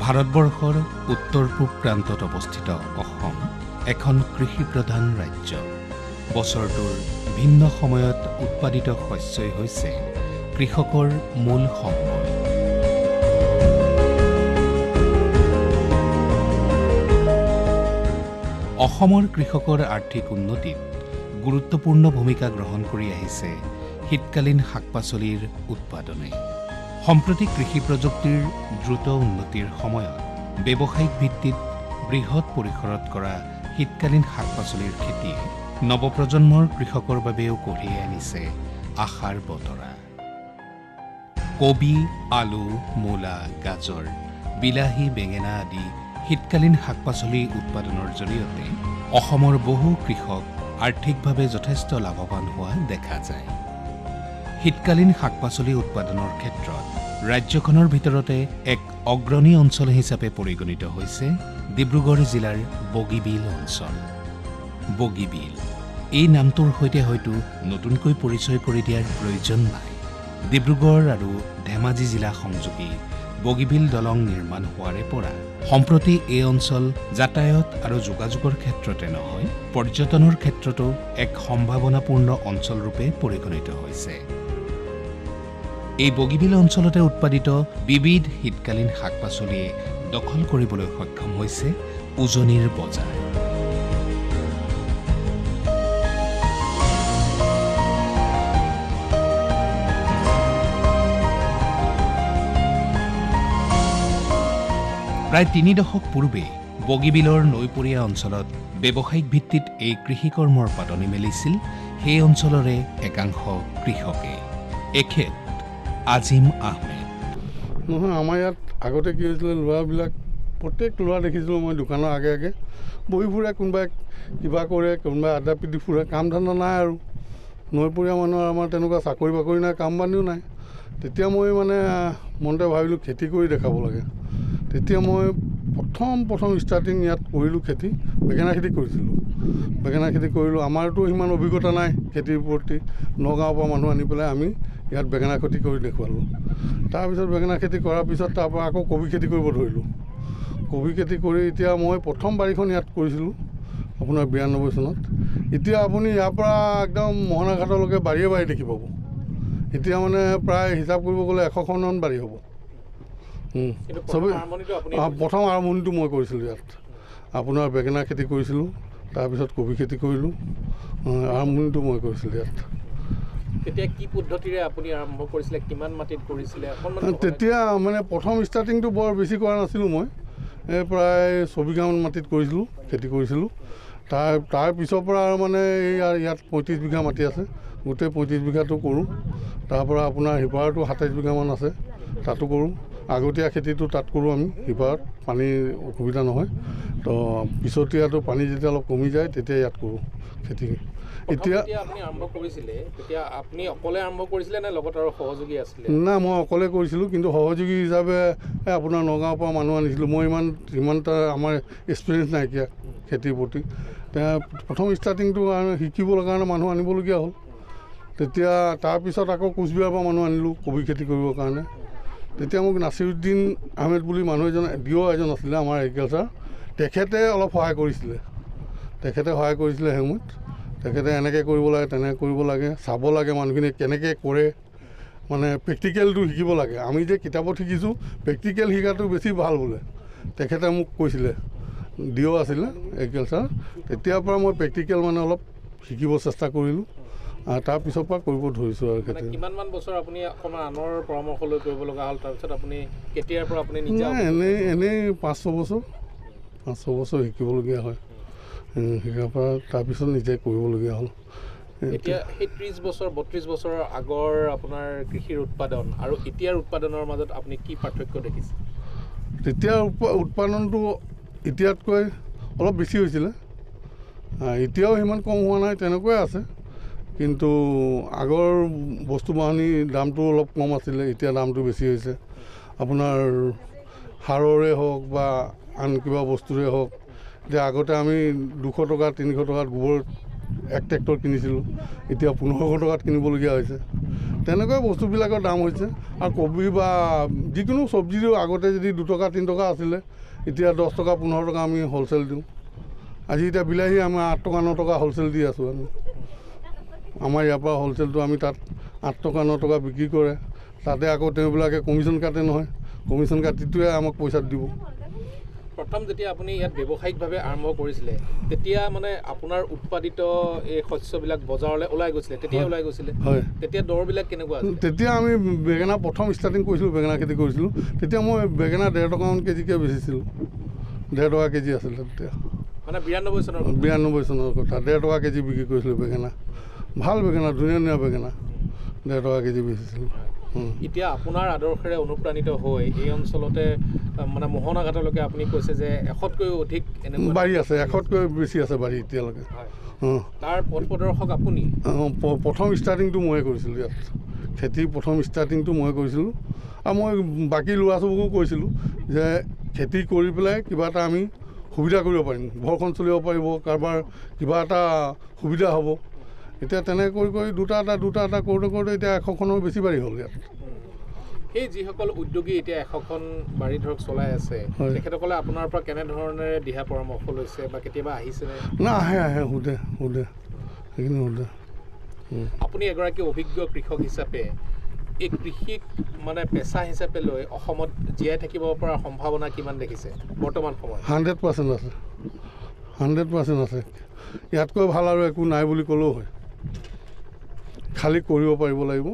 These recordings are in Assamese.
ভাৰতবৰ্ষৰ উত্তৰ পূব প্ৰান্তত অৱস্থিত অসম এখন কৃষিপ্ৰধান ৰাজ্য। বছৰটোৰ ভিন্ন সময়ত উৎপাদিত শস্যই হৈছে কৃষকৰ মূল সম্বল। অসমৰ কৃষকৰ আৰ্থিক উন্নতিত গুৰুত্বপূৰ্ণ ভূমিকা গ্ৰহণ কৰি আহিছে শীতকালীন শাক-পাচলিৰ উৎপাদনে। সম্প্ৰতি কৃষি প্ৰযুক্তিৰ দ্ৰুত উন্নতিৰ সময়ত ব্যৱসায়িক ভিত্তিত বৃহৎ পৰিসৰত কৰা শীতকালীন শাক-পাচলিৰ খেতিয়ে নৱপ্ৰজন্মৰ কৃষকৰ বাবেও কঢ়িয়াই আনিছে আশাৰ বতৰা। কবি, আলু, মূলা, গাজৰ, বিলাহী, বেঙেনা আদি শীতকালীন শাক-পাচলি উৎপাদনৰ জৰিয়তে অসমৰ বহু কৃষক আৰ্থিকভাৱে যথেষ্ট লাভৱান হোৱা দেখা যায়। শীতকালীন শাক-পাচলি উৎপাদনৰ ক্ষেত্ৰত ৰাজ্যখনৰ ভিতৰতে এক অগ্ৰণী অঞ্চল হিচাপে পৰিগণিত হৈছে ডিব্ৰুগড় জিলাৰ বগীবিল অঞ্চল। বগীবিল এই নামটোৰ সৈতে হয়তো নতুনকৈ পৰিচয় কৰি দিয়াৰ প্ৰয়োজন নাই। ডিব্ৰুগড় আৰু ধেমাজি জিলা সংযোগী বগীবিল দলং নিৰ্মাণ হোৱাৰে পৰা সম্প্ৰতি এই অঞ্চল যাতায়াত আৰু যোগাযোগৰ ক্ষেত্ৰতে নহয়, পৰ্যটনৰ ক্ষেত্ৰতো এক সম্ভাৱনাপূৰ্ণ অঞ্চলৰূপে পৰিগণিত হৈছে। এই বগীবিল অঞ্চলতে উৎপাদিত বিবিধ শীতকালীন শাক-পাচলিয়ে দখল কৰিবলৈ সক্ষম হৈছে উজনিৰ বজাৰ। প্ৰায় ৩ দশক পূৰ্বে বগীবিলৰ নৈপৰীয়া অঞ্চলত ব্যৱসায়িক ভিত্তিত এই কৃষিকৰ্মৰ পাতনি মেলিছিল সেই অঞ্চলৰে একাংশ কৃষকে। এখেত আজিম আহমেদ। নহয়, আমাৰ ইয়াত আগতে কি হৈছিলে, ল'ৰাবিলাক প্ৰত্যেক ল'ৰা দেখিছিলোঁ মই দোকানৰ আগে আগে বহি ফুৰে, কোনোবাই কিবা কৰে, কোনোবাই আদা পিটি ফুৰে। কাম ধান্দা নাই আৰু নৈপৰীয়া মানুহৰ আমাৰ তেনেকুৱা চাকৰি বাকৰি নাই, কাম বানিও নাই। তেতিয়া মই মনতে ভাবিলোঁ খেতি কৰি দেখাব লাগে। তেতিয়া মই প্ৰথম ষ্টাৰ্টিং ইয়াত কৰিলোঁ খেতি, বেঙেনা খেতি কৰিছিলোঁ। বেঙেনা খেতি কৰিলোঁ, আমাৰতো সিমান অভিজ্ঞতা নাই খেতিৰ প্ৰতি। নগাঁৱৰ পৰা মানুহ আনি পেলাই আমি ইয়াত বেঙেনা খেতি কৰি দেখুৱালোঁ। তাৰপিছত বেঙেনা খেতি কৰাৰ পিছত তাৰপৰা আকৌ কবি খেতি কৰিব ধৰিলোঁ। কবি খেতি কৰি এতিয়া মই প্ৰথম বাৰীখন ইয়াত কৰিছিলোঁ আপোনাৰ ৯২ চনত। এতিয়া আপুনি ইয়াৰ পৰা একদম মোহনাঘাটলৈকে বাৰীয়ে বাৰী দেখি পাব। এতিয়া প্ৰায় হিচাপ কৰিব গ'লে ১০০খনমান বাৰী হ'ব। চবেই প্ৰথম আৰম্ভণিটো মই কৰিছিলোঁ ইয়াত। আপোনাৰ বেঙেনা খেতি কৰিছিলোঁ, তাৰপিছত কবি খেতি কৰিলোঁ। আৰম্ভণিটো মই কৰিছিলোঁ ইয়াত। তেতিয়া কি পদ্ধতিৰে আপুনি আৰম্ভ কৰিছিলে, কিমান মাটিত কৰিছিলে? তেতিয়া প্ৰথম ষ্টাৰ্টিংটো বৰ বেছি কৰা নাছিলোঁ মই, প্ৰায় ২৪ বিঘামান মাটিত কৰিছিলোঁ, খেতি কৰিছিলোঁ। তাৰ পিছৰ পৰা আৰু ইয়াত ৩৫ বিঘা মাটি আছে, গোটেই ৩৫ বিঘাটো কৰোঁ। তাৰপৰা আপোনাৰ সিপাৰতো ২৭ বিঘামান আছে, তাতো কৰোঁ। আগতীয়া খেতিটো তাত কৰোঁ আমি, সিপাৰত পানীৰ অসুবিধা নহয়। তো পিছতীয়াটো পানী যেতিয়া অলপ কমি যায় তেতিয়া ইয়াত কৰোঁ খেতি। এতিয়া আপুনি আৰম্ভ কৰিছিলে, তেতিয়া আপুনি অকলে আৰম্ভ কৰিছিলে নে লগত আৰু সহযোগী আছিলে? নাই, মই অকলে কৰিছিলোঁ, কিন্তু সহযোগী হিচাপে আপোনাৰ নগাঁৱৰ পৰা মানুহ আনিছিলোঁ। মই ইমান আমাৰ এক্সপিৰিয়েঞ্চ নাইকিয়া খেতিৰ প্ৰতি। প্ৰথম ষ্টাৰ্টিংটো শিকিবৰ কাৰণে মানুহ আনিবলগীয়া হ'ল। তেতিয়া তাৰপিছত আকৌ কোচবিহাৰৰ পৰা মানুহ আনিলোঁ কবি খেতি কৰিবৰ কাৰণে। তেতিয়া মোক নাছিৰুদ্দিন আহমেদ বুলি মানুহ এজন এজন আছিলে আমাৰ এগ্ৰিকালচাৰ, তেখেতে অলপ সহায় কৰিছিলে। সেই সময়ত তেখেতে এনেকৈ কৰিব লাগে, তেনেকৈ কৰিব লাগে, চাব লাগে মানুহখিনিয়ে কেনেকৈ কৰে, প্ৰেক্টিকেলটো শিকিব লাগে। আমি যে কিতাপত শিকিছোঁ, প্ৰেক্টিকেল শিকাটো বেছি ভাল বোলে। তেখেতে মোক কৈছিলে, আছিলে এগ্ৰিকালচাৰ। তেতিয়াৰ পৰা মই প্ৰেক্টিকেল অলপ শিকিব চেষ্টা কৰিলোঁ। তাৰপিছৰ পৰা কৰিব ধৰিছোঁ আৰু খেতি। কিমানমান বছৰ আপুনি অকণমান আনৰ পৰামৰ্শ লৈ কৰিব লগা হ'ল? তাৰপিছত আপুনি কেতিয়াৰ পৰা আপুনি নিজে? এনেই ৫-৬ বছৰ শিকিবলগীয়া হয়। শিকাৰ পৰা তাৰপিছত নিজে কৰিবলগীয়া হ'ল। এতিয়া সেই ৩০ বছৰ ৩২ বছৰৰ আগৰ আপোনাৰ কৃষিৰ উৎপাদন আৰু এতিয়াৰ উৎপাদনৰ মাজত আপুনি কি পাৰ্থক্য দেখিছে? তেতিয়াৰ উৎপাদনটো এতিয়াতকৈ অলপ বেছি হৈছিলে। এতিয়াও সিমান কম হোৱা নাই, তেনেকুৱাই আছে। কিন্তু আগৰ বস্তু বাহানিৰ দামটো অলপ কম আছিলে, এতিয়া দামটো বেছি হৈছে। আপোনাৰ সাৰৰে হওক বা আন কিবা বস্তুৰে হওক। এতিয়া আগতে আমি ২০০ টকা ৩০০ টকাত গোবৰ এক ট্ৰেক্টৰ কিনিছিলোঁ, এতিয়া 1500 টকাত কিনিবলগীয়া হৈছে। তেনেকৈ বস্তুবিলাকৰ দাম হৈছে। আৰু কবি বা যিকোনো চব্জিও আগতে যদি 2 টকা 3 টকা আছিলে, এতিয়া 10 টকা 15 টকা আমি হ'লচেল দিওঁ। আজি এতিয়া বিলাহী আমাৰ 8 টকা 9 টকা হ'লচেল দি আছোঁ আমি। আমাৰ ইয়াৰ পৰা হ'লচেলটো আমি তাত 8 টকা 9 টকা বিক্ৰী কৰে। তাতে আকৌ তেওঁবিলাকে কমিশ্যন কাটে নহয়, কমিশ্যন কাটিটোৱে আমাক পইচা দিব। প্ৰথম যেতিয়া আপুনি ইয়াত ব্যৱসায়িকভাৱে আৰম্ভ কৰিছিলে, তেতিয়া মানে আপোনাৰ উৎপাদিত এই শস্যবিলাক বজাৰলৈ ওলাই গৈছিলে, তেতিয়া ওলাই গৈছিলে? হয়। তেতিয়া দৰবিলাক কেনেকুৱা আছিল? তেতিয়া আমি বেঙেনা প্ৰথম ষ্টাৰ্টিং কৰিছিলোঁ, বেঙেনা খেতি কৰিছিলোঁ। তেতিয়া মই বেঙেনা 1.5 টকামান কেজিকৈ বেচিছিলোঁ। 1.5 টকা কেজি আছিলে তেতিয়া, মানে 92 চনৰ 92 চনৰ কথা। 1.5 টকা কেজি বিক্ৰী কৰিছিলোঁ বেঙেনা। ভাল বেঙেনা, ধুনীয়া ধুনীয়া বেঙেনা 1.5 টকা কেজি বেচিছিলোঁ। এতিয়া আপোনাৰ আদৰ্শেৰে অনুপ্ৰাণিত হৈ এই অঞ্চলতে মানে মোহনা ঘাটলৈকে আপুনি কৈছে যে 100তকৈও অধিক এনেকুৱা বাৰী আছে, 100তকৈ বেছি আছে বাৰী এতিয়ালৈকে। তাৰ পথ প্ৰদৰ্শক আপুনি? প্ৰথম ষ্টাৰ্টিংটো ময়ে কৰিছিলোঁ ইয়াত, খেতি প্ৰথম ষ্টাৰ্টিংটো ময়ে কৰিছিলোঁ। আৰু মই বাকী ল'ৰা ছোৱালীকো কৈছিলোঁ যে খেতি কৰি পেলাই কিবা এটা আমি সুবিধা কৰিব পাৰিম, ঘৰখন চলিব পাৰিব, কাৰোবাৰ কিবা এটা সুবিধা হ'ব। এতিয়া তেনেকৈ কৰি কৰি দুটা এটা কৰোঁতে কৰোঁতে এতিয়া 100খনৰ বেছি বাৰী হ'ল ইয়াত। সেই যিসকল উদ্যোগী এতিয়া 100খন বাৰী ধৰক চলাই আছে, তেখেতসকলে আপোনাৰ পৰা কেনেধৰণেৰে দিহা পৰামৰ্শ লৈছে বা কেতিয়াবা আহিছেনে? না, আহে সোধে সেইখিনি সোধে। আপুনি এগৰাকী অভিজ্ঞ কৃষক হিচাপে এই কৃষিক মানে পেচা হিচাপে লৈ অসমত জীয়াই থাকিব পৰা সম্ভাৱনা কিমান দেখিছে বৰ্তমান সময়ত? 100% আছে, 100% আছে। ইয়াতকৈ ভাল আৰু একো নাই বুলি ক'লেও হয়। খালি কৰিব পাৰিব লাগিব।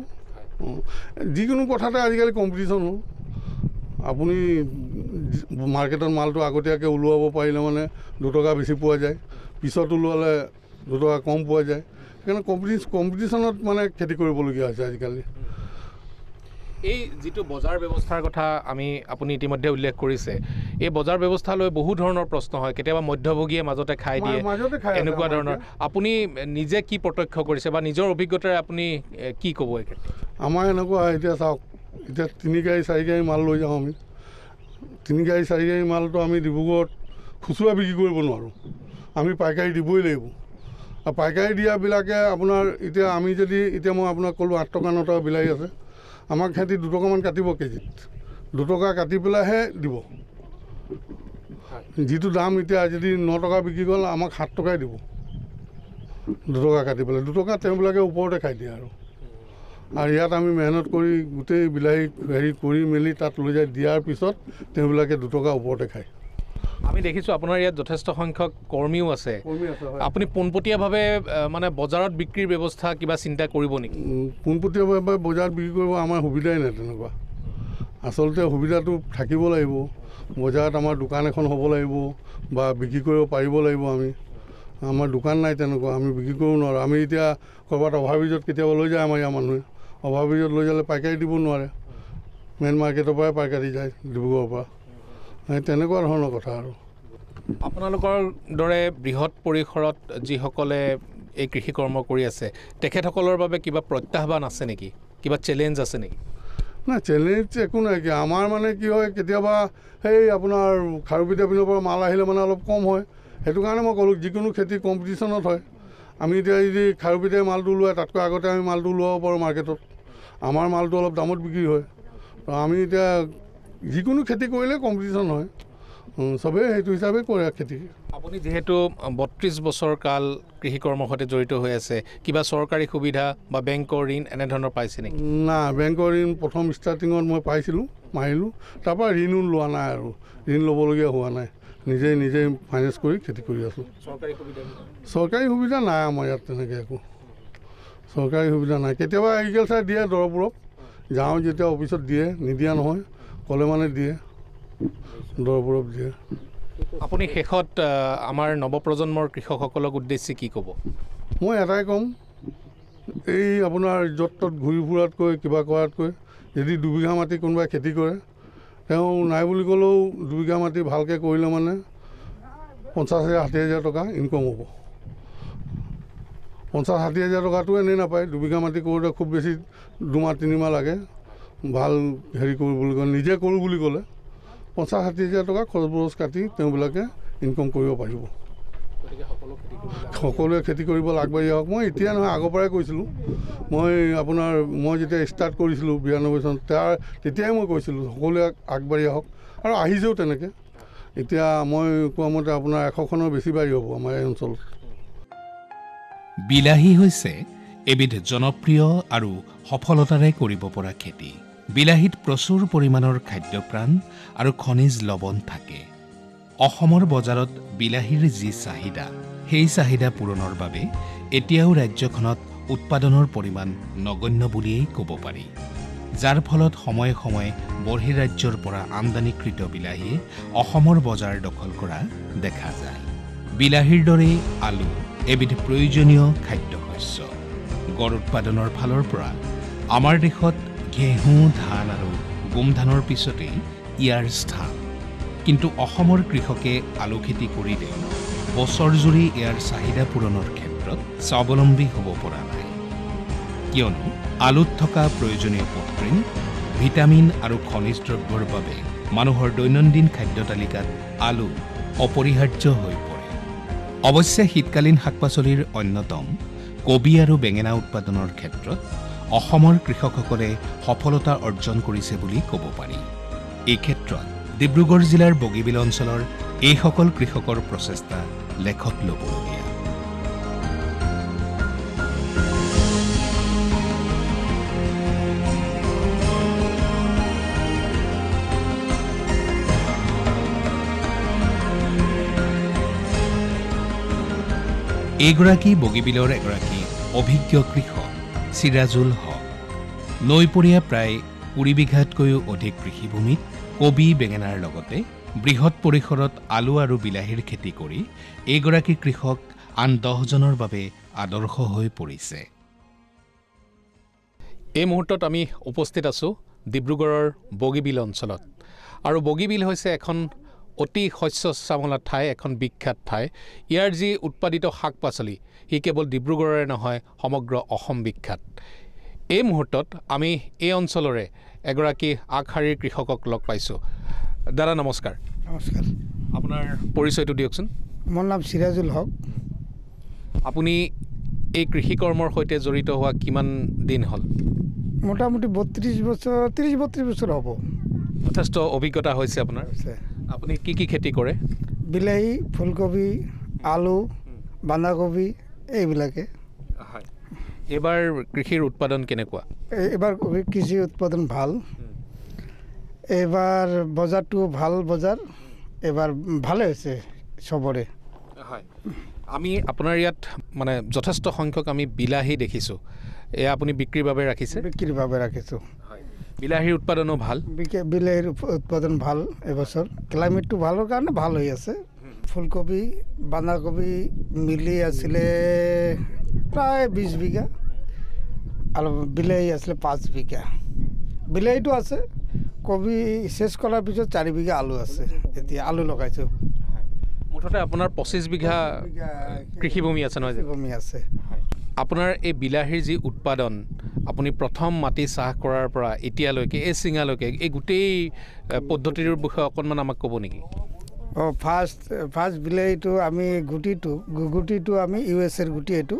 যিকোনো কথাতে আজিকালি কম্পিটিশ্যন হ'ল। আপুনি মাৰ্কেটত মালটো আগতীয়াকৈ ওলোৱাব পাৰিলে মানে 2 টকা বেছি পোৱা যায়, পিছত ওলোৱালে 2 টকা কম পোৱা যায়। সেইকাৰণে কম্পিটিশ্যনত মানে খেতি কৰিবলগীয়া হৈছে আজিকালি। এই যিটো বজাৰ ব্যৱস্থাৰ কথা আপুনি ইতিমধ্যে উল্লেখ কৰিছে, এই বজাৰ ব্যৱস্থা লৈ বহু ধৰণৰ প্ৰশ্ন হয়। কেতিয়াবা মধ্যভোগীয়ে মাজতে খাই দিয়ে, এনেকুৱা ধৰণৰ। আপুনি নিজে কি প্ৰত্যক্ষ কৰিছে বা নিজৰ অভিজ্ঞতাৰে আপুনি কি ক'ব এই ক্ষেত্ৰত? আমাৰ এনেকুৱা হয়, এতিয়া চাওক, এতিয়া 3 গাড়ী 4 গাড়ী মাল লৈ যাওঁ আমি। 3 গাড়ী 4 গাড়ী মালটো আমি ডিব্ৰুগড়ত খুচুৰা বিক্ৰী কৰিব নোৱাৰোঁ, আমি পাইকাৰী দিবই লাগিব। আৰু পাইকাৰী দিয়াবিলাকে আপোনাৰ এতিয়া আমি যদি এতিয়া মই আপোনাক ক'লোঁ 8 টকা 9 টকা বিলাহী আছে, আমাক সিহঁতি 2 টকামান কাটিব কেজিত, 2 টকা কাটি পেলাইহে দিব। যিটো দাম এতিয়া যদি 9 টকা বিক্ৰী গ'ল, আমাক 7 টকাই দিব, 2 টকা কাটি পেলাই। 2 টকা তেওঁবিলাকে ওপৰতে খাই দিয়ে। আৰু ইয়াত আমি মেহনত কৰি গোটেই বিলাহী হেৰি কৰি মেলি তাত লৈ যাই দিয়াৰ পিছত তেওঁবিলাকে 2 টকা ওপৰতে খায়। আমি দেখিছোঁ আপোনাৰ ইয়াত যথেষ্ট সংখ্যক কৰ্মীও আছে। আপুনি পোনপটীয়াভাৱে মানে বজাৰত বিক্ৰীৰ ব্যৱস্থা কিবা চিন্তা কৰিব নেকি? পোনপটীয়াভাৱে বজাৰত বিক্ৰী কৰিব আমাৰ সুবিধাই নাই তেনেকুৱা। আচলতে সুবিধাটো থাকিব লাগিব, বজাৰত আমাৰ দোকান এখন হ'ব লাগিব বা বিক্ৰী কৰিব পাৰিব লাগিব। আমাৰ দোকান নাই তেনেকুৱা, আমি বিক্ৰী কৰিব নোৱাৰোঁ। আমি এতিয়া ক'ৰবাত অভাৰব্ৰিজত কেতিয়াবা লৈ যায় আমাৰ ইয়াৰ মানুহে, অভাৰব্ৰিজত লৈ যালে পাইকাৰী দিব নোৱাৰে, মেইন মাৰ্কেটৰ পৰাই পাইকাৰী যায় ডিব্ৰুগড়ৰ পৰা। তেনেকুৱা ধৰণৰ কথা। আৰু আপোনালোকৰ দৰে বৃহৎ পৰিসৰত যিসকলে এই কৃষি কৰ্ম কৰি আছে, তেখেতসকলৰ বাবে কিবা প্ৰত্যাহ্বান আছে নেকি, কিবা চেলেঞ্জ আছে নেকি? নাই, চেলেঞ্জ একো নাই। আমাৰ মানে কি হয়, কেতিয়াবা সেই আপোনাৰ খাৰুপেটীয়া পিনৰ পৰা মাল আহিলে মানে অলপ কম হয়। সেইটো কাৰণে মই ক'লোঁ যিকোনো খেতি কম্পিটিশ্যনত হয়। আমি এতিয়া যদি খাৰুপেটীয়া মালটো ওলোৱাই তাতকৈ আগতে আমি মালটো ওলাব পাৰোঁ মাৰ্কেটত, আমাৰ মালটো অলপ দামত বিক্ৰী হয়। আমি এতিয়া যিকোনো খেতি কৰিলে কম্পিটিশ্যন হয়, চবেই সেইটো হিচাপে কৰে খেতি। আপুনি যিহেতু 32 বছৰ কাল কৃষি কৰ্মৰ সৈতে জড়িত হৈ আছে, কিবা চৰকাৰী সুবিধা বা বেংকৰ ঋণ এনেধৰণৰ পাইছে নেকি? না, বেংকৰ ঋণ প্ৰথম ষ্টাৰ্টিঙত মই পাইছিলোঁ, মাৰিলোঁ। তাৰপৰা ঋণো লোৱা নাই, আৰু ঋণ ল'বলগীয়া হোৱা নাই। নিজে ফাইনেন্স কৰি খেতি কৰি আছোঁ। চৰকাৰী সুবিধা নাই আমাৰ ইয়াত তেনেকৈ একো। চৰকাৰী সুবিধা নাই। কেতিয়াবা এগ্ৰিকালচাৰ দিয়ে দৰৱবোৰক, যাওঁ যেতিয়া অফিচত দিয়ে, নিদিয়া নহয়, ক'লে মানে দিয়ে, দৰৱবোৰক দিয়ে। আপুনি শেষত আমাৰ নৱপ্ৰজন্মৰ কৃষকসকলক উদ্দেশ্যি কি ক'ব? মই এটাই ক'ম, এই আপোনাৰ য'ত ত'ত ঘূৰি ফুৰাতকৈ কিবা কৰাতকৈ যদি 2 বিঘা মাটি কোনোবাই খেতি কৰে, তেওঁ নাই বুলি ক'লেও 2 বিঘা মাটি ভালকৈ কৰিলে মানে 50,000 60,000 টকা ইনকম হ'ব। 50,000 60,000 টকাটো এনেই নাপায়। 2 বিঘা মাটি কৰোঁতে খুব বেছি 2 মাহ 3 মাহ লাগে। ভাল হেৰি কৰিবলৈ গ'লে, নিজে কৰোঁ বুলি ক'লে 50,000 60,000 টকা খৰচ বৰচ কাটি তেওঁবিলাকে ইনকম কৰিব পাৰিব। সকলোৱে খেতি কৰিবলৈ আগবাঢ়ি আহক। মই এতিয়া নহয় আগৰ পৰাই কৈছিলোঁ, মই যেতিয়া ষ্টাৰ্ট কৰিছিলোঁ 92 চনত তেতিয়াই মই কৈছিলোঁ সকলোৱে আগবাঢ়ি আহক, আৰু আহিছেও তেনেকৈ। এতিয়া মই কোৱা মতে আপোনাৰ 100খনৰ বেছি বাঢ়ি হ'ব আমাৰ এই অঞ্চলত। বিলাহী হৈছে এবিধ জনপ্ৰিয় আৰু সফলতাৰে কৰিব পৰা খেতি। বিলাহীত প্ৰচুৰ পৰিমাণৰ খাদ্যপ্ৰাণ আৰু খনিজ লৱণ থাকে। অসমৰ বজাৰত বিলাহীৰ যি চাহিদা, সেই চাহিদা পূৰণৰ বাবে এতিয়াও ৰাজ্যখনত উৎপাদনৰ পৰিমাণ নগণ্য বুলিয়েই ক'ব পাৰি, যাৰ ফলত সময়ে সময়ে বহিঃৰাজ্যৰ পৰা আমদানিকৃত বিলাহীয়ে অসমৰ বজাৰ দখল কৰা দেখা যায়। বিলাহীৰ দৰেই আলু এবিধ প্ৰয়োজনীয় খাদ্যশস্য। গড় উৎপাদনৰ ফালৰ পৰা আমাৰ দেশত ঘেঁহু, ধান আৰু গোমধানৰ পিছতেই ইয়াৰ স্থান। কিন্তু অসমৰ কৃষকে আলু খেতি কৰিলে বছৰজুৰি ইয়াৰ চাহিদা পূৰণৰ ক্ষেত্ৰত স্বাৱলম্বী হ'ব পৰা নাই, কিয়নো আলুত থকা প্ৰয়োজনীয় প্ৰটিন, ভিটামিন আৰু খনিজ দ্ৰব্যৰ বাবে মানুহৰ দৈনন্দিন খাদ্য তালিকাত আলু অপৰিহাৰ্য হৈ পৰে। অৱশ্যে শীতকালীন শাক পাচলিৰ অন্যতম কবি আৰু বেঙেনা উৎপাদনৰ ক্ষেত্ৰত অসমৰ কৃষকসকলে সফলতা অৰ্জন কৰিছে বুলি ক'ব পাৰি। এই ক্ষেত্ৰত ডিব্ৰুগড় জিলাৰ বগীবিল অঞ্চলৰ এইসকল কৃষকৰ প্ৰচেষ্টা লেখত ল'বলগীয়া। এইগৰাকী বগীবিলৰ এগৰাকী অভিজ্ঞ কৃষক চিৰাজুল হক। নৈপৰীয়া প্ৰায় 20 বিঘাতকৈও অধিক কৃষিভূমিত কবি, বেঙেনাৰ লগতে বৃহৎ পৰিসৰত আলু আৰু বিলাহীৰ খেতি কৰি এইগৰাকী কৃষক আন 10জনৰ বাবে আদৰ্শ হৈ পৰিছে। এই মুহূৰ্তত আমি উপস্থিত আছোঁ ডিব্ৰুগড়ৰ বগীবিল অঞ্চলত, আৰু বগীবিল হৈছে এখন অতি শস্য শ্যামলা ঠাই, এখন বিখ্যাত ঠাই। ইয়াৰ যি উৎপাদিত শাক পাচলি সি কেৱল ডিব্ৰুগড়ৰে নহয়, সমগ্ৰ অসম বিখ্যাত। এই মুহূৰ্তত আমি এই অঞ্চলৰে এগৰাকী আগশাৰীৰ কৃষকক লগ পাইছোঁ। দাদা নমস্কাৰ। নমস্কাৰ। আপোনাৰ পৰিচয়টো দিয়কচোন। মোৰ নাম চিৰাজুল হক। আপুনি এই কৃষি কৰ্মৰ সৈতে জড়িত হোৱা কিমান দিন হ'ল? মোটামুটি 32 বছৰ, 30-32 বছৰ হ'ব। যথেষ্ট অভিজ্ঞতা হৈছে আপোনাৰ। আপুনি কি কি খেতি কৰে? বিলাহী, ফুলকবি, আলু, বন্ধাকবি এইবিলাকে। হয়, এইবাৰ কৃষিৰ উৎপাদন কেনেকুৱা? এইবাৰ কৃষি উৎপাদন ভাল। এইবাৰ বজাৰটো ভাল বজাৰ, এইবাৰ ভালে হৈছে চবৰে। হয়, আমি আপোনাৰ ইয়াত মানে যথেষ্ট সংখ্যক আমি বিলাহী দেখিছোঁ। এয়া আপুনি বিক্ৰীৰ বাবে ৰাখিছে? বিক্ৰীৰ বাবে ৰাখিছোঁ। হয়, বিলাহীৰ উৎপাদনো ভাল। বিলাহীৰ উৎপাদন ভাল এইবছৰ, ক্লাইমেটটো ভালৰ কাৰণে ভাল হৈ আছে। ফুলকবি, বন্ধাকবি মিলি আছিলে প্ৰায় 20 বিঘা, আৰু বিলাহী আছিলে 5 বিঘা। বিলাহীটো আছে, কবি শেষ কৰাৰ পিছত 4 বিঘা আলু আছে। এতিয়া আলু লগাইছোঁ। মুঠতে আপোনাৰ 25 বিঘা কৃষিভূমি আছে নহয়? কৃষিভূমি আছে। আপোনাৰ এই বিলাহীৰ যি উৎপাদন, আপুনি প্ৰথম মাটি চাহ কৰাৰ পৰা এতিয়ালৈকে এই চিঙালৈকে এই গোটেই পদ্ধতিটোৰ বিষয়ে অকণমান আমাক ক'ব নেকি? ফাৰ্ষ্ট বিলাহীটো আমি গুটিটো আমি USA গুটি, এইটো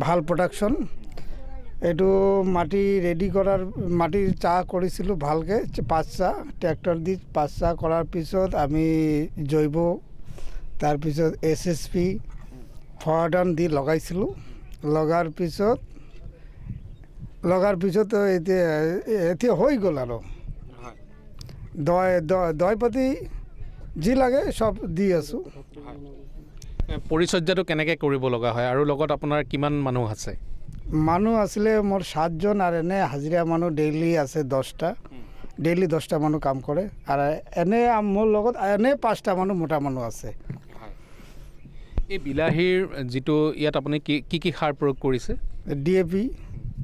ভাল প্ৰডাকশ্যন। এইটো মাটি ৰেডি কৰাৰ, মাটি চাহ কৰিছিলোঁ ভালকৈ, 5 চাহ ট্ৰেক্টৰ দি 5 চাহ কৰাৰ পিছত আমি জৈৱ, তাৰপিছত SSP ফৰডান দি লগাইছিলোঁ। লগাৰ পিছত এতিয়া হৈ গ'ল, আৰু দয় পাতি যি লাগে চব দি আছোঁ। পৰিচৰ্যাটো কেনেকৈ কৰিব লগা হয়, আৰু লগত আপোনাৰ কিমান মানুহ আছে? মানুহ আছিলে মোৰ 7জন, আৰু এনে হাজিৰা মানুহ ডেইলি আছে 10টা। ডেইলি 10টা মানুহ কাম কৰে, আৰু এনে মোৰ লগত এনে 5টা মানুহ মোটা মানুহ আছে। এই বিলাহীৰ যিটো ইয়াত আপুনি কি কি সাৰ প্ৰয়োগ কৰিছে? DAP,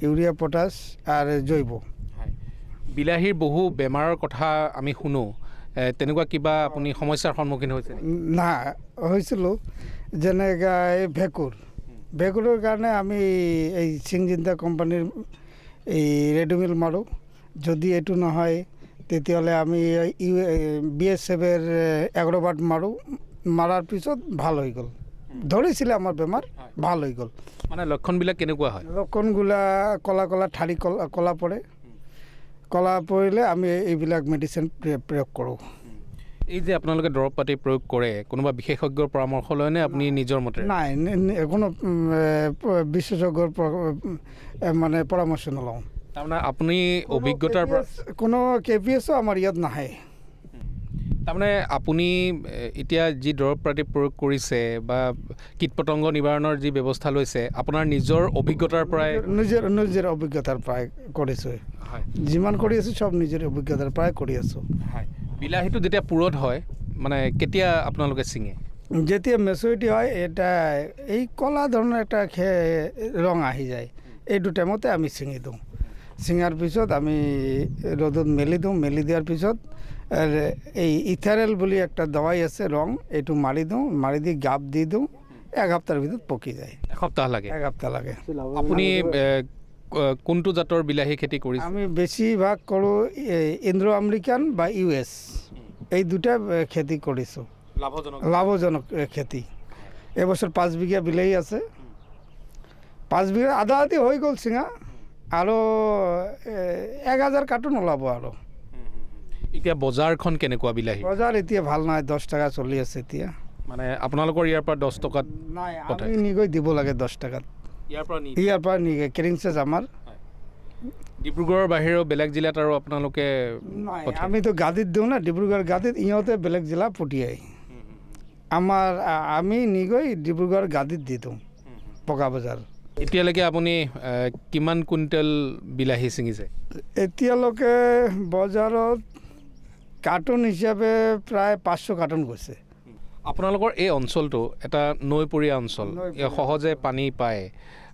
ইউৰিয়া, পটাছ আৰু জৈৱ। বিলাহীৰ বহু বেমাৰৰ কথা আমি শুনো, তেনেকুৱা কিবা আপুনি সমস্যাৰ সন্মুখীন হৈছে? না, হৈছিলোঁ। যেনেকৈ এই ভেঁকুৰৰ কাৰণে আমি এই সিংজিন্দা কোম্পানীৰ এই ৰেডমিল মাৰোঁ। যদি এইটো নহয় তেতিয়াহ'লে আমি BSF-ৰ এগ্ৰবাট মাৰোঁ। মাৰাৰ পিছত ভাল হৈ গ'ল। ধৰিছিলে আমাৰ বেমাৰ ভাল হৈ গ'ল। মানে লক্ষণবিলাক কেনেকুৱা হয়? লক্ষণগুলা কলা কলা ঠাৰি কলা পৰে, কলা পৰিলে আমি এইবিলাক মেডিচিন প্ৰয়োগ কৰোঁ। এই যে আপোনালোকে দৰৱ পাতি প্ৰয়োগ কৰে, কোনোবা বিশেষজ্ঞৰ পৰামৰ্শ লয়নে আপুনি নিজৰ মতে? নাই, কোনো বিশেষজ্ঞৰ মানে পৰামৰ্শ নলওঁ। তাৰমানে আপুনি অভিজ্ঞতাৰ পৰা কোনো KPSও আমাৰ ইয়াত নাহে। তাৰমানে আপুনি এতিয়া যি দৰৱ পাতি প্ৰয়োগ কৰিছে বা কীট পতংগ নিবাৰণৰ যি ব্যৱস্থা লৈছে, আপোনাৰ নিজৰ অভিজ্ঞতাৰ পৰাই? নিজৰ অভিজ্ঞতাৰ পৰাই কৰিছোঁ। হয়, যিমান কৰি আছোঁ চব নিজৰ অভিজ্ঞতাৰ পৰাই কৰি আছোঁ। হয়। বিলাহীটো যেতিয়া পুৰঠ হয়, মানে কেতিয়া আপোনালোকে ছিঙে? যেতিয়া মেচুৰিটি হয়, এটা এই কলা ধৰণৰ এটা ৰং আহি যায়, এইটো টাইমতে আমি ছিঙি দিওঁ। ছিঙাৰ পিছত আমি ৰ'দত মেলি দিওঁ। মেলি দিয়াৰ পিছত এই ইথাৰেল বুলি একটা দৱাই আছে ৰং, এইটো মাৰি দিওঁ। মাৰি দি গাপ দি দিওঁ, এসপ্তাহৰ ভিতৰত পকি যায়। এসপ্তাহ লাগে? এসপ্তাহ লাগে। আপুনি কোনটো জাতৰ বিলাহী খেতি কৰিছে? আমি বেছিভাগ কৰোঁ ইন্দ্ৰ আমেৰিকান বা US, এই দুটা খেতি কৰিছোঁ। লাভজনক খেতি। এবছৰ 5 বিঘা বিলাহী আছে। 5 বিঘা আধা আধি হৈ গ'ল ছিঙা, আৰু 1000 কাৰ্টুন ওলাব আৰু। এতিয়া বজাৰখন কেনেকুৱা বিলাহী? বজাৰ এতিয়া ভাল নহয়, 10 টকা চলি আছে এতিয়া। মানে আপোনালোকৰ ইয়াৰ পৰা 10 টকাত? নাই, আমি নিগৈ দিব লাগে 10 টকাত। ইয়াৰ পৰা নিগে কেৰিং চাৰ্জ আমাৰ। ডিব্ৰুগড়ৰ বাহিৰেও বেলেগ জিলাত আৰু আপোনালোকে? নাই, আমিতো গাদীত দিওঁ না, ডিব্ৰুগড় গাদীত, ইহঁতে বেলেগ জিলা পঠিয়াই। আমি নিগৈ ডিব্ৰুগড় গাদীত দি দিওঁ, পকা বজাৰ। এতিয়ালৈকে আপুনি কিমান কুইণ্টেল বিলাহী ছিঙিছে? এতিয়ালৈকে বজাৰত কাৰ্টুন হিচাপে প্ৰায় 500 কাৰ্টুন গৈছে। আপোনালোকৰ এই অঞ্চলটো এটা নৈপৰীয়া অঞ্চল, সহজে পানী পায়।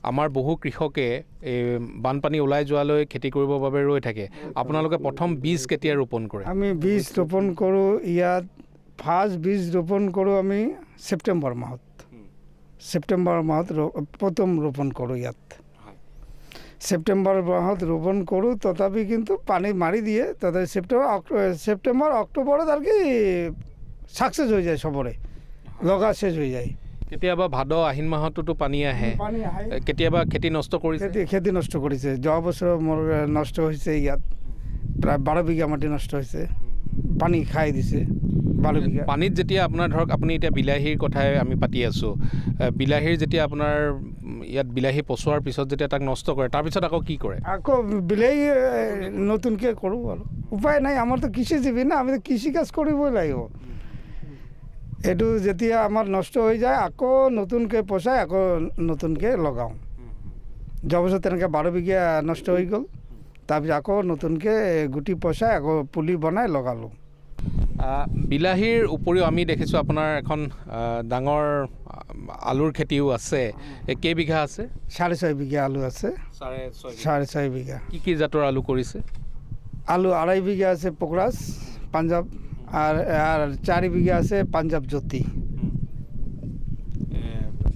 আমাৰ বহু কৃষকে এই বানপানী ওলাই যোৱালৈ খেতি কৰিবৰ বাবে ৰৈ থাকে। আপোনালোকে প্ৰথম বীজ কেতিয়া ৰোপণ কৰে? আমি বীজ ৰোপণ কৰোঁ ইয়াত। ফাৰ্ষ্ট বীজ ৰোপণ কৰোঁ আমি ছেপ্টেম্বৰ মাহত। ছেপ্টেম্বৰ মাহত প্ৰথম ৰোপণ কৰোঁ ইয়াত। ছেপ্টেম্বৰ মাহত ৰোপণ কৰোঁ, তথাপি কিন্তু পানী মাৰি দিয়ে। তথাপি ছেপ্টেম্বৰ অক্টোবৰত আৰু কি ছাকচেছ হৈ যায়, চবৰে লগা শেষ হৈ যায়। কেতিয়াবা ভাদ আহিন মাহততো পানী আহে, কেতিয়াবা খেতি নষ্ট কৰিছে? খেতি নষ্ট কৰিছে। যোৱা বছৰ মোৰ নষ্ট হৈছে, ইয়াত প্ৰায় 12 বিঘা মাটি নষ্ট হৈছে, পানী খাই দিছে 12 বিঘা। পানীত যেতিয়া আপোনাৰ ধৰক, আপুনি এতিয়া বিলাহীৰ কথাই আমি পাতি আছোঁ, বিলাহীৰ যেতিয়া আপোনাৰ ইয়াত বিলাহী পচোৱাৰ পিছত যেতিয়া তাক নষ্ট কৰে, তাৰপিছত আকৌ কি কৰে? আকৌ বিলাহী নতুনকৈ কৰোঁ আৰু। উপায় নাই, আমাৰতো কৃষিজীৱী না, আমিতো কৃষি কাজ কৰিবই লাগিব। এইটো যেতিয়া আমাৰ নষ্ট হৈ যায়, আকৌ নতুনকৈ পচাই আকৌ নতুনকৈ লগাওঁ। যোৱা বছৰ তেনেকৈ 12 বিঘা নষ্ট হৈ গ'ল, তাৰপিছত আকৌ নতুনকৈ গুটি পচাই আকৌ পুলি বনাই লগালোঁ। বিলাহীৰ উপৰিও আমি দেখিছোঁ আপোনাৰ এখন ডাঙৰ আলুৰ খেতিও আছে। কেইবিঘা আছে? 6.5 বিঘা আলু আছে। 6.5 বিঘা। কি জাতৰ আলু কৰিছে? আলু 2.5 বিঘা আছে পোকৰাজ পাঞ্জাব, আৰ 4 বিঘা আছে পাঞ্জাব জ্যোতি।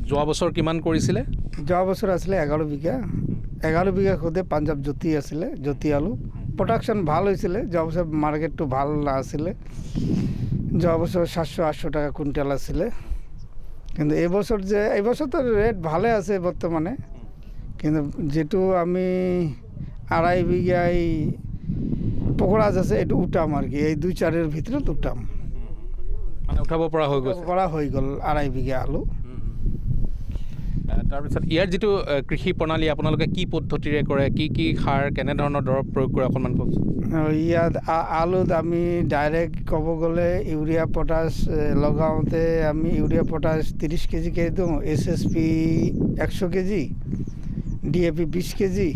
যোৱা বছৰ কিমান কৰিছিলে? যোৱা বছৰ আছিলে 11 বিঘা। 11 বিঘা খুদে পাঞ্জাব জ্যোতি আছিলে, জ্যোতি আলু। প্ৰডাকশ্যন ভাল হৈছিলে। যোৱা বছৰ মাৰ্কেটটো ভাল নাছিলে। যোৱা বছৰ 700-800 টাকা কুইণ্টেল আছিলে। কিন্তু এইবছৰতো ৰেট ভালে আছে বৰ্তমানে। কিন্তু যেটো আমি 2.5 বিঘা এই পকৰাজ আছে, এইটো উঠাম আৰ কি, এই 2-4-এৰ ভিতৰত উঠাম। মানে উঠাব পৰা হৈ গ'ল? 2.5 বিঘা আলু। তাৰপিছত ইয়াৰ যিটো কৃষি প্ৰণালী, আপোনালোকে কি পদ্ধতিৰে কৰে, কি সাৰ, কেনেধৰণৰ দৰৱ প্ৰয়োগ কৰে অকণমান কওকচোন। ইয়াত আলুত আমি ডাইৰেক্ট ক'ব গ'লে ইউৰিয়া পটাছ লগাওঁতে আমি ইউৰিয়া পটাছ 30 কেজিকৈ দিওঁ, SSP 100 কেজি, DAP 20 কেজি,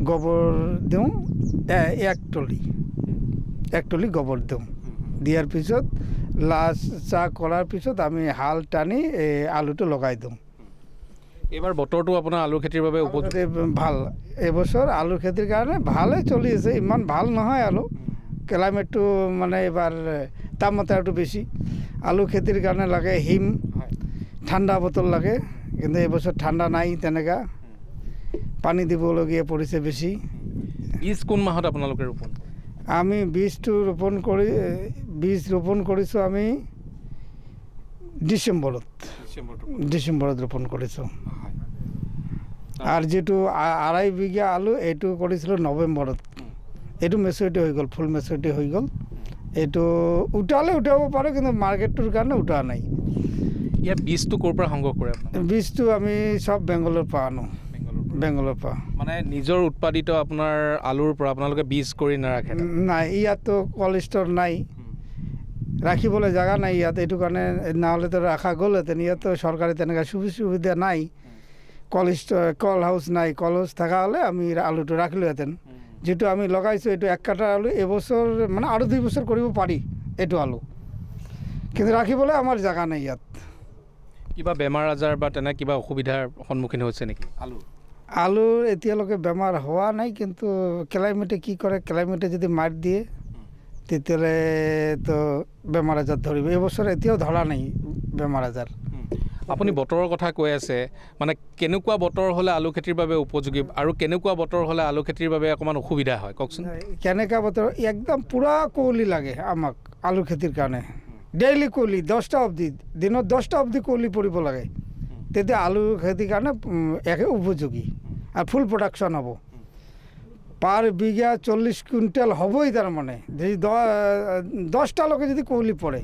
গোবৰ দিওঁ 1 টলি গোবৰ দিওঁ। দিয়াৰ পিছত লাষ্ট চাহ কৰাৰ পিছত আমি হাল টানি আলুটো লগাই দিওঁ। এইবাৰ বতৰটো আপোনাৰ আলু খেতিৰ বাবে উপযোগী? ভাল। এইবছৰ আলু খেতিৰ কাৰণে ভালেই চলি আছে, ইমান ভাল নহয় আলু। ক্লাইমেটটো মানে এইবাৰ তাপমাত্ৰাটো বেছি। আলু খেতিৰ কাৰণে লাগে হিম, ঠাণ্ডা বতৰ লাগে, কিন্তু এইবছৰ ঠাণ্ডা নাই তেনেকুৱা। পানী দিবলগীয়া পৰিছে বেছি। বীজ কোন মাহত আপোনালোকে ৰোপণ? আমি বীজ ৰোপণ কৰিছোঁ আমি ডিচেম্বৰত। ডিচেম্বৰত ৰোপণ কৰিছোঁ। আৰু যিটো 2.5 বিঘা আলু এইটো কৰিছিলোঁ নৱেম্বৰত। এইটো মেচুৰিটি হৈ গ'ল, ফুল মেচুৰিটি হৈ গ'ল। এইটো উঠাব পাৰোঁ, কিন্তু মাৰ্কেটটোৰ কাৰণে উঠোৱা নাই। ইয়াৰ বীজটো ক'ৰ পৰা সংগ্ৰহ কৰে আপোনাৰ? বীজটো আমি চব বেংগলৰ পৰা আনো, বেংগলৰ পৰা। মানে নিজৰ উৎপাদিত আপোনাৰ আলুৰ পৰা আপোনালোকে বীজ কৰি নাৰাখে? নাই, ইয়াততো ক'ল্ড ষ্ট'ৰ নাই, ৰাখিবলৈ জেগা নাই ইয়াত। এইটো কাৰণে নহ'লেতো ৰখা গ'লহেঁতেন। ইয়াততো চৰকাৰে তেনেকৈ সুবিধা নাই, ক'ল্ড হাউচ নাই। ক'ল্ড হাউচ থকা হ'লে আমি আলুটো ৰাখিলোহেঁতেন। যিটো আমি লগাইছোঁ এইটো 1 কাঠা আলু, এবছৰ মানে আৰু 2 বছৰ কৰিব পাৰি এইটো আলু, কিন্তু ৰাখিবলৈ আমাৰ জেগা নাই ইয়াত। কিবা বেমাৰ আজাৰ বা তেনে কিবা অসুবিধাৰ সন্মুখীন হৈছে নেকি আলুৰ? এতিয়ালৈকে বেমাৰ হোৱা নাই, কিন্তু ক্লাইমেটে কি কৰে, ক্লাইমেটে যদি মাৰ দিয়ে তেতিয়াহ'লে তো বেমাৰ আজাৰ ধৰিব। এইবছৰ এতিয়াও ধৰা নাই বেমাৰ আজাৰ। আপুনি বতৰৰ কথা কৈ আছে, মানে কেনেকুৱা বতৰ হ'লে আলু খেতিৰ বাবে উপযোগী আৰু কেনেকুৱা বতৰ হ'লে আলু খেতিৰ বাবে অকণমান অসুবিধা হয় কওকচোন? কেনেকুৱা বতৰ? একদম পূৰা কুঁৱলী লাগে আমাক আলু খেতিৰ কাৰণে। ডেইলি কুঁৱলী, 10টা অবধি, দিনত 10টা অবধি কুঁৱলী পৰিব লাগে। তেতিয়া আলু খেতিৰ কাৰণে একে উপযোগী আৰু ফুল প্ৰডাকশ্যন হ'ব। পাৰ বিঘা 40 কুইণ্টেল হ'বই। তাৰমানে যদি 10টালৈকে যদি কুঁৱলী পৰে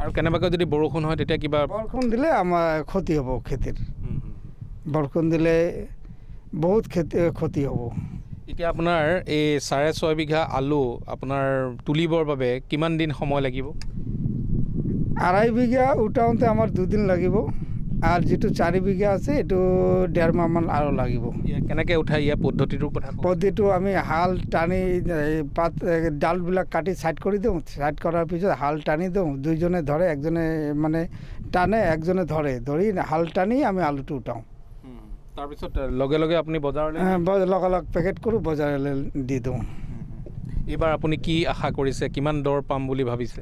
আৰু কেনেবাকৈ যদি বৰষুণ হয় তেতিয়া কিবা? বৰষুণ দিলে আমাৰ ক্ষতি হ'ব খেতিৰ। বৰষুণ দিলে বহুত ক্ষতি হ'ব। এতিয়া আপোনাৰ এই 6.5 বিঘা আলু আপোনাৰ তুলিবৰ বাবে কিমান দিন সময় লাগিব? 2.5 বিঘা উঠাওঁতে আমাৰ 2 দিন লাগিব, আৰু যিটো 4 বিঘা আছে এইটো 1.5 মাহমান আৰু লাগিব। কেনেকৈ উঠাই ইয়াৰ পদ্ধতিটোৰ কথা? পদ্ধতিটো আমি হাল টানি ডালবিলাক কাটি ছাইড কৰি দিওঁ। ছাইড কৰাৰ পিছত হাল টানি দিওঁ, 2জনে ধৰে, একজনে মানে টানে, একজনে ধৰি হাল টানি আমি আলুটো উঠাওঁ। তাৰপিছত লগে লগে আপুনি বজাৰলৈ? লগে পেকেট কৰোঁ, বজাৰলৈ দি দিওঁ। এইবাৰ আপুনি কি আশা কৰিছে, কিমান দৰ পাম বুলি ভাবিছে?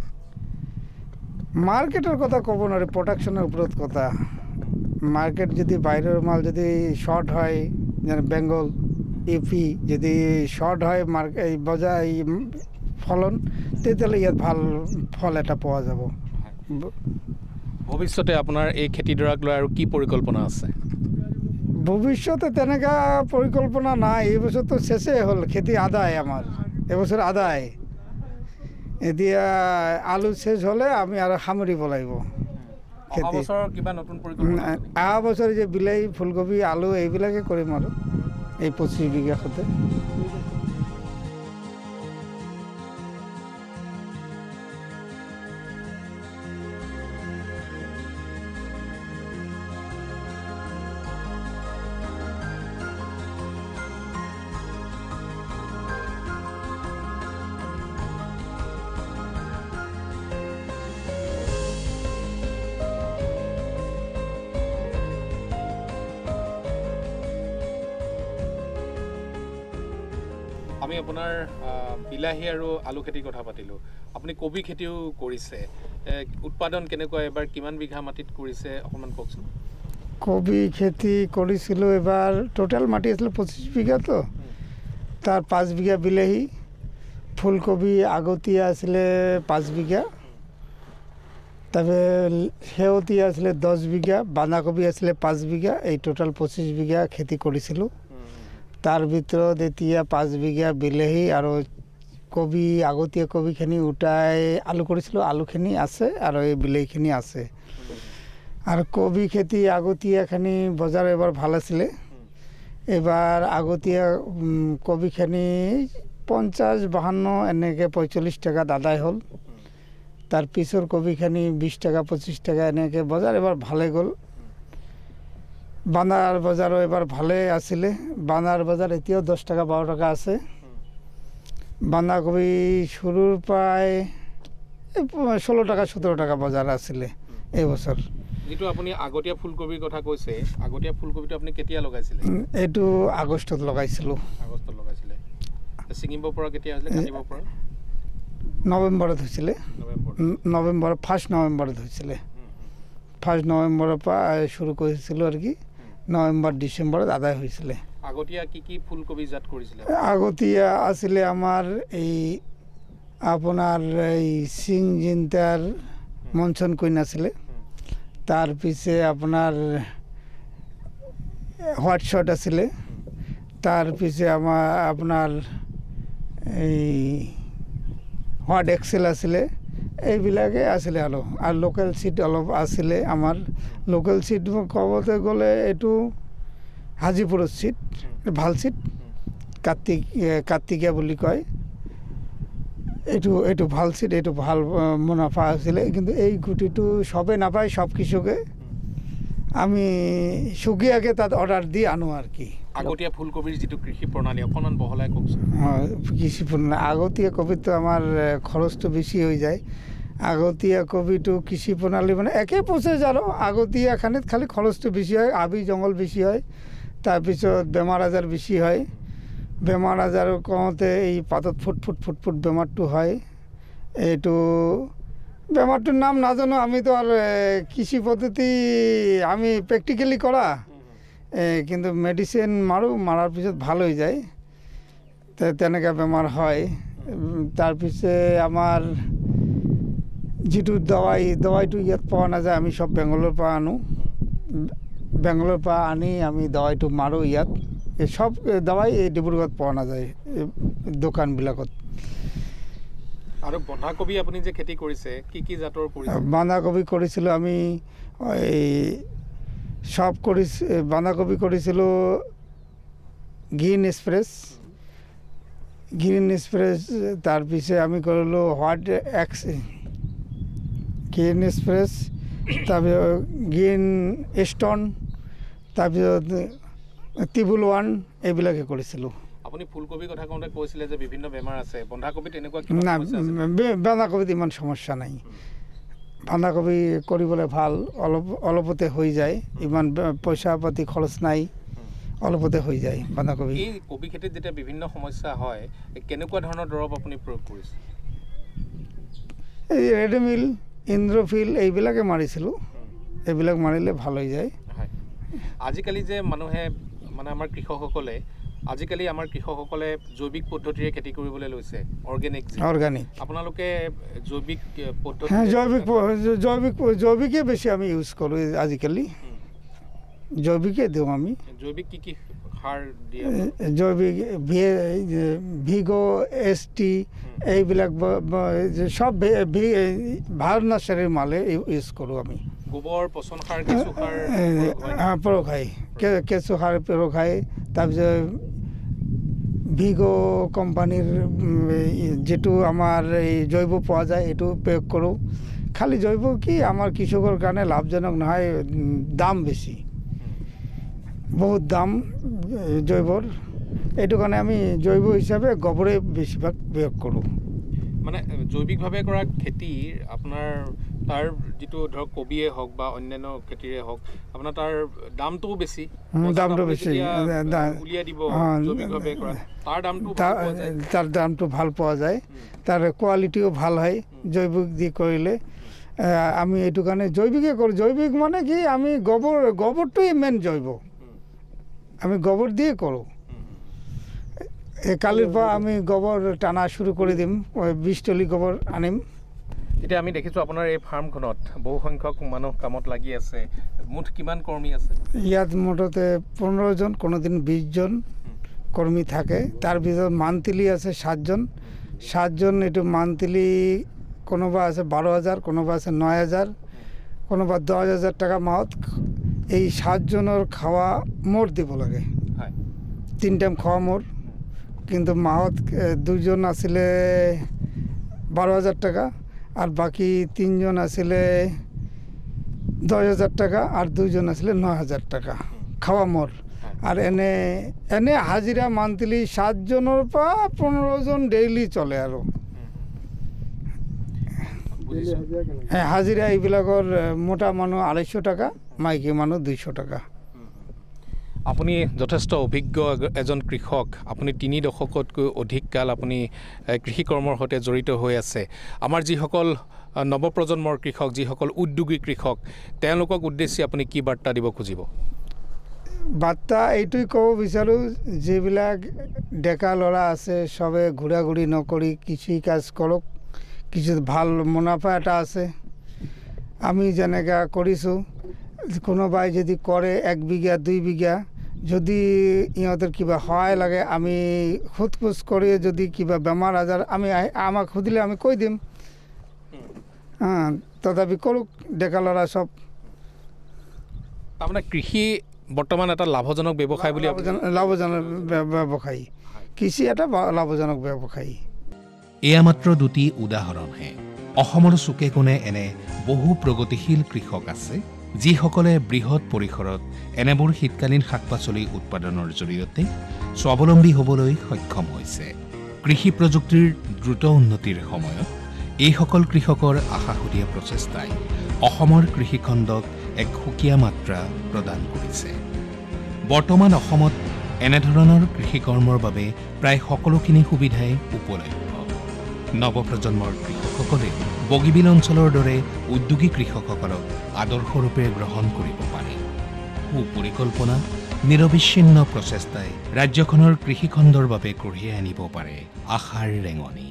মাৰ্কেটৰ কথা ক'ব নোৱাৰি, প্ৰডাকশ্যনৰ ওপৰত কথা। মাৰ্কেট যদি বাহিৰৰ মাল যদি শ্বৰ্ট হয়, যেনে বেংগল, AP যদি শ্বৰ্ট হয় এই বজাৰ এই ফলন, তেতিয়াহ'লে ইয়াত ভাল ফল এটা পোৱা যাব। ভৱিষ্যতে আপোনাৰ এই খেতিডৰাক লৈ আৰু কি পৰিকল্পনা আছে? ভৱিষ্যতে তেনেকুৱা পৰিকল্পনা নাই। এইবছৰতো চেচেই হ'ল, খেতি আদায় আমাৰ এবছৰ আদায়। এতিয়া আলু শেষ হ'লে আমি আৰু সামৰিব লাগিব খেতি। অহা বছৰ যে বিলাহী, ফুলকবি, আলু এইবিলাকে কৰিম আৰু এই 25 বিঘাতে। আমি আপোনাৰ বিলাহী আৰু আলু খেতিৰ কথা পাতিলোঁ। আপুনি কবি খেতিও কৰিছে, উৎপাদন কেনেকুৱা? এবাৰ কিমান বিঘা মাটিত কৰিছে অকণমান কওকচোন। কবি খেতি কৰিছিলোঁ এবাৰ, টোটেল মাটি আছিলে 25 বিঘাতো। তাৰ 5 বিঘা বিলাহী, ফুলকবি আগতীয়া আছিলে 5 বিঘা, তাৰপৰা সেউতীয়া আছিলে 10 বিঘা, বন্ধাকবি আছিলে 5 বিঘা। এই টোটেল 25 বিঘা খেতি কৰিছিলোঁ। তাৰ ভিতৰত এতিয়া 5 বিঘা বিলাহী আৰু কবি, আগতীয়া কবিখিনি উঠাই আলু কৰিছিলোঁ। আলুখিনি আছে আৰু এই বিলাহীখিনি আছে। আৰু কবি খেতি আগতীয়াখিনি বজাৰ এবাৰ ভাল আছিলে। এবাৰ আগতীয়া কবিখিনি 50-52 এনেকৈ 45 টাকাত আদায় হ'ল। তাৰ পিছৰ কবিখিনি 20 টাকা 25 টাকা এনেকৈ বজাৰ এবাৰ ভালে গ'ল। বান্দাৰ বজাৰো এবাৰ ভালে আছিলে। বান্দাৰ বজাৰ এতিয়াও 10 টাকা 12 টাকা আছে। বন্ধাকবি শুৰুৰ পৰাই 16 টাকা 17 টাকা বজাৰ আছিলে এইবছৰ। যিটো আপুনি আগতীয়া ফুলকবিৰ কথা কৈছে, আগতীয়া ফুলকবিটো আপুনি কেতিয়া লগাইছিলে? এইটো আগষ্টত লগাইছিলোঁ। আগষ্টত লগাইছিলে। ছিঙিব পৰা কেতিয়া হৈছিলে, কাটিব পৰা? নৱেম্বৰত হৈছিলে। নৱেম্বৰ 1 নৱেম্বৰত হৈছিলে। 1 নৱেম্বৰৰ পৰা শুৰু কৰিছিলোঁ আৰু কি নৱেম্বৰ ডিচেম্বৰত আদায় হৈছিলে। আগতীয়া কি কি ফুলকবি জাত কৰিছিলে? আগতীয়া আছিলে আমাৰ এই আপোনাৰ এই সিংজিন্তাৰ মনচুন কুইন আছিলে, তাৰ পিছে আপোনাৰ হোৱাইট শ্বৰ্ট আছিলে, তাৰ পিছে আপোনাৰ এই হোৱাইট এক্সেল আছিলে, এইবিলাকে আছিলে আৰু লোকেল চিট অলপ আছিলে আমাৰ। লোকেল চিট ক'বলৈ গ'লে এইটো হাজিপুৰৰ চিট, ভাল চিট, কাৰ্তিকিয়া বুলি কয়। এইটো ভাল চিট, এইটো ভাল মুনাফা আছিলে। কিন্তু এই গুটিটো চবে নাপায়, সব কৃষকে। আমি সুকীয়াকৈ তাত অৰ্ডাৰ দি আনো আৰু কি। আগতীয়া ফুলকবিৰ যিটো কৃষি প্ৰণালী অকণমান বহলাই কওকচোন। কৃষি প্ৰণালী আগতীয়া কবিটো আমাৰ খৰচটো বেছি হৈ যায়। আগতীয়া কবিটো কৃষি প্ৰণালী মানে একে প্ৰচেছ আৰু আগতীয়াখানিত খালি খৰচটো বেছি হয়, হাবি জংঘল বেছি হয়, তাৰপিছত বেমাৰ আজাৰ বেছি হয়। বেমাৰ আজাৰ কওঁতে এই পাতত ফুট বেমাৰটো হয়। এইটো বেমাৰটোৰ নাম নাজানো, আমিতো আৰু কৃষি পদ্ধতি আমি প্ৰেক্টিকেলি কৰা, কিন্তু মেডিচিন মাৰাৰ পিছত ভাল হৈ যায়, তেনেকৈ বেমাৰ হয়। তাৰপিছে আমাৰ যিটো দৱাইটো ইয়াত পোৱা নাযায়, আমি সব বেংগলৰ পৰা আনো। বেংগলৰ পৰা আনি আমি দৱাইটো মাৰোঁ ইয়াত। এই সব দৱাই এই ডিব্ৰুগড়ত পোৱা নাযায় দোকানবিলাকত। আৰু বন্ধাকবি আপুনি যে খেতি কৰিছে, কি জাতৰ কৰিছে? বন্ধাকবি কৰিছিলোঁ আমি এই বন্ধাকবি কৰিছিলোঁ গ্ৰীণ এক্সপ্ৰেছ, তাৰপিছে আমি কৰিলোঁ হোৱাইট গ্ৰীণ এক্সপ্ৰেছ, তাৰপিছত গ্ৰীণ ষ্টন, তাৰপিছত টিবুল 1, এইবিলাকে কৰিছিলোঁ। আপুনি ফুলকবিৰ কথা কওঁতে কৈছিলে যে বিভিন্ন বেমাৰ আছে, বন্ধাকবিত এনেকুৱা না, বন্ধাকবিত ইমান সমস্যা নাই। বন্ধাকবি কৰিবলৈ ভাল, অলপতে হৈ যায়, ইমান পইচা পাতি খৰচ নাই, অলপতে হৈ যায় বন্ধাকবি। এই কবি খেতিত যেতিয়া বিভিন্ন সমস্যা হয়, কেনেকুৱা ধৰণৰ দৰৱ আপুনি প্ৰয়োগ কৰিছে? এই ৰেডমিল, ইন্দ্ৰফিল এইবিলাকে মাৰিছিলোঁ, এইবিলাক মাৰিলে ভাল হৈ যায়। আজিকালি যে মানুহে মানে আমাৰ কৃষকসকলে জৈৱিক পদ্ধতিৰে খেতি কৰিবলৈ লৈছে, অৰ্গেনিক। আপোনালোকে জৈৱিক পদ্ধতি? জৈৱিকে বেছি আমি ইউজ কৰোঁ আজিকালি, জৈৱিকে দিওঁ আমি। জৈৱিক কি সাৰ দিয়ে? জৈৱিক ভিগো, ST এইবিলাক সব ভাল নাৰ্চাৰীৰ মালে ইউজ কৰোঁ আমি। গোবৰ, পচন সাৰ, কেঁচু সাৰ প্ৰয়োগ হয়, কেঁচু সাৰ প্ৰয়োগ হয়। তাৰপিছত ভিগো কোম্পানীৰ যিটো আমাৰ এই জৈৱ পোৱা যায়, এইটো প্ৰয়োগ কৰোঁ। খালি জৈৱ কি আমাৰ কৃষকৰ কাৰণে লাভজনক নহয়, দাম বেছি, বহুত দাম জৈৱৰ। এইটো কাৰণে আমি জৈৱ হিচাপে গোবৰে বেছিভাগ প্ৰয়োগ কৰোঁ। মানে জৈৱিকভাৱে কৰা খেতিৰ আপোনাৰ তাৰ যিটো ধৰক কবিয়ে হওক বা অন্যান্য খেতিৰে হওক, আপোনাৰ তাৰ দামটোও বেছি। উলিয়াই দিব জৈৱিকভাৱে কৰা, তাৰ দামটো ভাল পোৱা যায়, তাৰ কোৱালিটিও ভাল হয় জৈৱিক দি কৰিলে। আমি এইটো কাৰণে জৈৱিকে কৰোঁ। জৈৱিক মানে কি, আমি গোবৰটোৱে মেইন জৈৱ, আমি গোবৰ দিয়ে কৰোঁ। কালিৰ পৰা আমি গোবৰ টানা শুৰু কৰে দিম, 20 টলি গোবৰ আনিম। এতিয়া আমি দেখিছোঁ আপোনাৰ এই ফাৰ্মখনত বহু সংখ্যক মানুহ কামত লাগি আছে, মুঠ কিমান কৰ্মী আছে? ইয়াত মুঠতে 15 জন, কোনোদিন 20 জন কৰ্মী থাকে। তাৰ ভিতৰত মান্থলি আছে 7 জন। 7 জন এইটো মান্থলি কোনোবা আছে 12,000, কোনোবা আছে 9,000, কোনোবা 10,000 টাকা মাহত। এই 7 জনের খাওয়া মোর দিব লাগে, 3 টাইম খাওয়া মোর। কিন্তু মাহত 2 জন আসলে 12,000 টাকা, আর বাকি 3 জন আসলে 10,000 টাকা, আর 2 জন আসলে 9,000 টাকা খাওয়া মোর। আর এনে হাজিরা মান্থলি 7 জনের পা 15 জন ডেইলি চলে। আর হ্যাঁ, হাজিরা এইবিলাকৰ মোটা মানুহ 250 টাকা, মাইকী মানুহ 200 টাকা। আপুনি যথেষ্ট অভিজ্ঞ এজন কৃষক, আপুনি 3 দশকতকৈ অধিক কাল আপুনি কৃষি কৰ্মৰ সৈতে জড়িত হৈ আছে। আমাৰ যিসকল নৱপ্ৰজন্মৰ কৃষক, যিসকল উদ্যোগী কৃষক, তেওঁলোকক উদ্দেশ্যি আপুনি কি বাৰ্তা দিব খুজিব? বাৰ্তা এইটোই ক'ব বিচাৰোঁ, যিবিলাক ডেকা ল'ৰা আছে চবে ঘূৰা ঘূৰি নকৰি কৃষি কাজ কৰক, কিছু ভাল মুনাফা এটা আছে। আমি যেনেকৈ কৰিছোঁ কোনোবাই যদি কৰে 1 বিঘা 2 বিঘা যদি ইহঁতৰ কিবা সহায় লাগে আমি খোজ কৰি যদি কিবা বেমাৰ আজাৰ আমি আমাক সুধিলে আমি কৈ দিম তথাপি কৰোঁ ডেকা ল'ৰা চব তাৰমানে কৃষি বৰ্তমান এটা লাভজনক ব্যৱসায় বুলি লাভজনক ব্যৱসায়ী কৃষি এটা লাভজনক ব্যৱসায়ী এয়া মাত্ৰ দুটি উদাহৰণহে অসমৰ চুকে কোণে এনে বহু প্ৰগতিশীল কৃষক আছে যিসকলে বৃহৎ পৰিসৰত এনেবোৰ শীতকালীন শাক পাচলি উৎপাদনৰ জৰিয়তে স্বাৱলম্বী হ'বলৈ সক্ষম হৈছে কৃষি প্ৰযুক্তিৰ দ্ৰুত উন্নতিৰ সময়ত এইসকল কৃষকৰ আশাসুধীয়া প্ৰচেষ্টাই অসমৰ কৃষিখণ্ডক এক সুকীয়া মাত্ৰা প্ৰদান কৰিছে বৰ্তমান অসমত এনেধৰণৰ কৃষিকৰ্মৰ বাবে প্ৰায় সকলোখিনি সুবিধাই উপলব্ধ নৱপ্ৰজন্মৰ কৃষকসকলে বগীবিল অঞ্চলৰ দৰে উদ্যোগী কৃষকসকলক আদৰ্শৰূপে গ্ৰহণ কৰিব পাৰে সুপৰিকল্পনা নিৰবিচ্ছিন্ন প্ৰচেষ্টাই ৰাজ্যখনৰ কৃষিখণ্ডৰ বাবে কঢ়িয়াই আনিব পাৰে আশাৰ ৰেঙনি